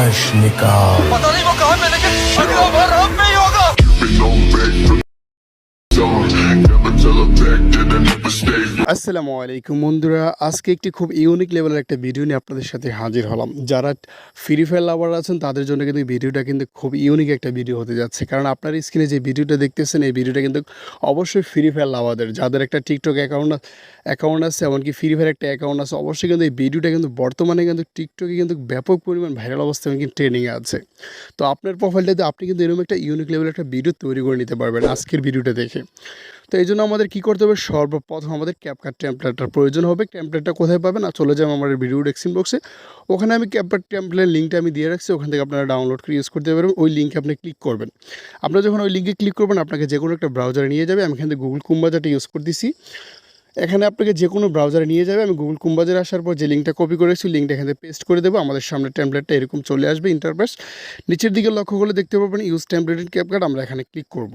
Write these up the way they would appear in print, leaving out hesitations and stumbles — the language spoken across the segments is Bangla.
तलाश निकाल। पता नहीं वो कहाँ पे, लेकिन अगला बार हम पे ही होगा। আসসালামু আলাইকুম বন্ধুরা, আজকে একটি খুব ইউনিক লেভেলের একটা ভিডিও নিয়ে আপনাদের সাথে হাজির হলাম। যারা ফ্রি ফায়ার লাভার আছেন তাদের জন্য কিন্তু ভিডিওটা কিন্তু খুব ইউনিক একটা ভিডিও হতে যাচ্ছে। কারণ আপনার স্ক্রিনে যে ভিডিওটা দেখতেছেন এই ভিডিওটা কিন্তু অবশ্যই ফ্রি ফায়ার লাভারদের, যাদের একটা টিকটক অ্যাকাউন্ট আছে, এমনকি ফ্রি ফায়ার একটা অ্যাকাউন্ট আছে, অবশ্যই কিন্তু এই ভিডিওটা কিন্তু বর্তমানে কিন্তু টিকটকে কিন্তু ব্যাপক পরিমাণ ভাইরাল অবস্থায় কিন্তু ট্রেন্ডিংয়ে আছে। তো আপনার প্রোফাইলটাতে আপনি কিন্তু এরকম একটা ইউনিক লেভেলের একটা ভিডিও তৈরি করে নিতে পারবেন আজকের ভিডিওটা দেখে। তো এই জন্য আমাদের কী করতে হবে, সর্বপ্রথম আমাদের ক্যাপকাট টেমপ্লেটটার প্রয়োজন হবে। টেমপ্লেটটা কোথায় পাবেন? চলে যাবেন আমার ভিডিও ডেসক্রিপশন বক্সে, ওখানে আমি ক্যাপকাট টেমপ্লেটের লিঙ্কটা আমি দিয়ে রাখছি, ওখান থেকে আপনারা ডাউনলোড করে ইউজ করতে পারবেন। ওই লিঙ্কে আপনি ক্লিক করবেন। আপনারা যখন ওই লিঙ্কে ক্লিক করবেন আপনাকে যে কোনো একটা ব্রাউজারে নিয়ে যাবে। আমি এখান থেকে গুগল ক্রোম ব্রাউজারটা ইউজ করতেছি। এখানে আপনাকে যে কোনো ব্রাউজারে নিয়ে যাবে। আমি গুগল ক্রোম ব্রাউজারে আসার পর যে লিঙ্কটা কপি করেছি লিঙ্কটা এখানে পেস্ট করে দেবো। আমাদের সামনে টেমপ্লেটটা এরকম চলে আসবে ইন্টারফেস। নিচের দিকে লক্ষ্য করলে দেখতে পাবেন ইউজ টেমপ্লেট ইন ক্যাপকাট। আমরা এখানে ক্লিক করব।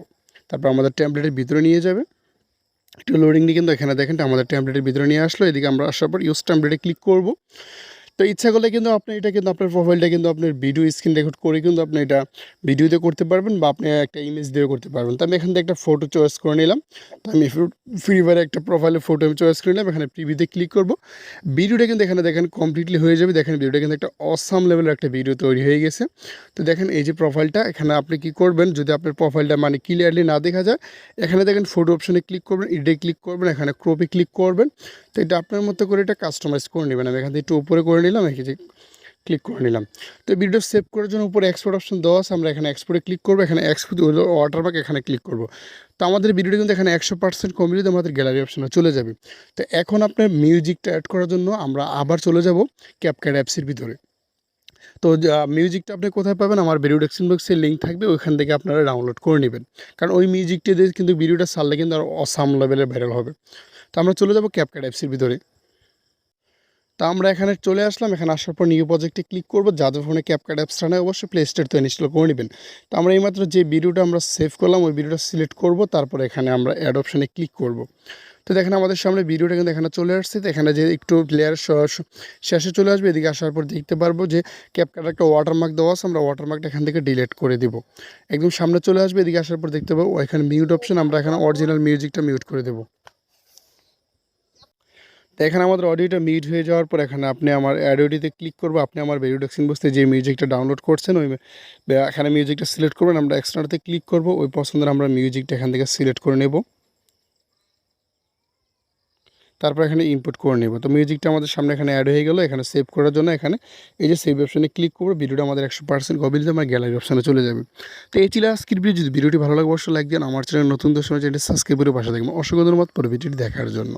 তারপর আমাদের টেমপ্লেটের ভিতরে নিয়ে যাবে। একটু লোডিং নিয়ে কিন্তু এখানে দেখেন আমাদের টেমপ্লেটের ভিতরে নিয়ে আসলো। এদিকে আমরা আসার পর ইউজ টেমপ্লেটে ক্লিক করব। তো ইচ্ছা করলে কিন্তু আপনি এটা কিন্তু আপনার প্রোফাইলটা কিন্তু আপনার ভিডিও স্ক্রিন রেকর্ড করে কিন্তু আপনি এটা ভিডিওতে করতে পারবেন, বা আপনি একটা ইমেজ দিয়েও করতে পারবেন। তো আমি এখান থেকে একটা ফটো চয়েস করে নিলাম। তো আমি ফ্রি ফায়ারে একটা প্রোফাইলের ফটো আমি চয়েস করে নিলাম। এখানে প্রিভিউতে ক্লিক করব। ভিডিওটা কিন্তু এখানে দেখেন কমপ্লিটলি হয়ে যাবে। দেখেন ভিডিওটা কিন্তু একটা অসাম লেভেলের একটা ভিডিও তৈরি হয়ে গেছে। তো দেখেন এই যে প্রোফাইলটা, এখানে আপনি কি করবেন, যদি আপনার প্রোফাইলটা মানে ক্লিয়ারলি না দেখা যায়, এখানে দেখেন ফটো অপশনে ক্লিক করবেন, এডিটে ক্লিক করবেন, এখানে ক্রপে ক্লিক করবেন। তো এটা আপনার মতো করে এটা কাস্টমাইজ করে নেবেন। আমি এখান থেকে একটু উপরে করে নিলাম, ক্লিক করে নিলাম। তো ভিডিও সেভ করার জন্য উপরে এক্সপোর্ট অপশন দেওয়া আছে, আমরা এখানে এক্সপোর্টে ক্লিক করবো। এখানে এক্সপোর্ট হলো ওয়াটারমার্ক, এখানে ক্লিক করব। তো আমাদের ভিডিওটা কিন্তু এখানে 100% কমপ্লিট, আমাদের গ্যালারি অপশনে চলে যাবে। তো এখন আপনার মিউজিকটা অ্যাড করার জন্য আমরা আবার চলে যাব ক্যাপকাট অ্যাপসের ভিতরে। তো মিউজিকটা আপনি কোথায় পাবেন? আমার ভিডিও ডেসক্রিপশন বক্সে লিঙ্ক থাকবে, ওইখান থেকে আপনারা ডাউনলোড করে নেবেন। কারণ ওই মিউজিকটা দিয়ে কিন্তু ভিডিওটা ছাড়লে কিন্তু আর অসাম লেভেলের ভাইরাল হবে। তো আমরা চলে যাব ক্যাপকাট অ্যাপসের ভিতরে। তা আমরা এখানে চলে আসলাম। এখানে আসার পর নিউ প্রজেক্টে ক্লিক করব। যাদের ফোনে ক্যাপকাট অ্যাপসটা নেই অবশ্যই প্লে স্টোর থেকে ইনস্টল করে নেবেন। তো আমরা এইমাত্র যে ভিডিওটা আমরা সেভ করলাম ওই ভিডিওটা সিলেক্ট করব, তারপর এখানে আমরা অ্যাড অপশানে ক্লিক করব। তো দেখেন আমাদের সামনে ভিডিওটা কিন্তু এখানে চলে আসছে। তো এখানে যে একটু প্লেয়ার শেষে চলে আসবে, এদিকে আসার পর দেখতে পারবো যে ক্যাপকাট একটা ওয়াটারমার্ক দেওয়া আছে, আমরা ওয়াটারমার্কটা এখান থেকে ডিলিট করে দিব। একদম সামনে চলে আসবে, এদিকে আসার পর দেখতে পাবো এখানে মিউট অপশন, আমরা এখানে অরিজিনাল মিউজিকটা মিউট করে দেবো। তো এখানে আমাদের অডিওটা মিউট হয়ে যাওয়ার পর এখানে আপনি আমার অডিওটিতে ক্লিক করবো। আপনি আমার ভিডিও ডেসক্রিপশন বক্সে যে মিউজিকটা ডাউনলোড করছেন ওই এখানে মিউজিকটা সিলেক্ট করবেন। আমরা এক্সট্রাতে ক্লিক করব, ওই পছন্দের আমরা মিউজিকটা এখান থেকে সিলেক্ট করে নেব। তারপর এখানে ইনপুট করে নেব। তো মিউজিকটা আমাদের সামনে এখানে অ্যাড হয়ে গেল। এখানে সেভ করার জন্য এখানে এই যে সেভ অপশানে ক্লিক করবো। ভিডিওটা আমাদের 100% কপি আমার গ্যালারি অপশানে চলে যাবে। তো এই ছিল আজকের ভিডিও। যদি ভিডিওটি ভালো লাগে অবশ্যই লাইক দিন। আমার চ্যানেল নতুন দর্শক চ্যানেলটি সাবস্ক্রাইব করে পাশে থাকবেন। অসংখ্য ধন্যবাদ পরে ভিডিওটি দেখার জন্য।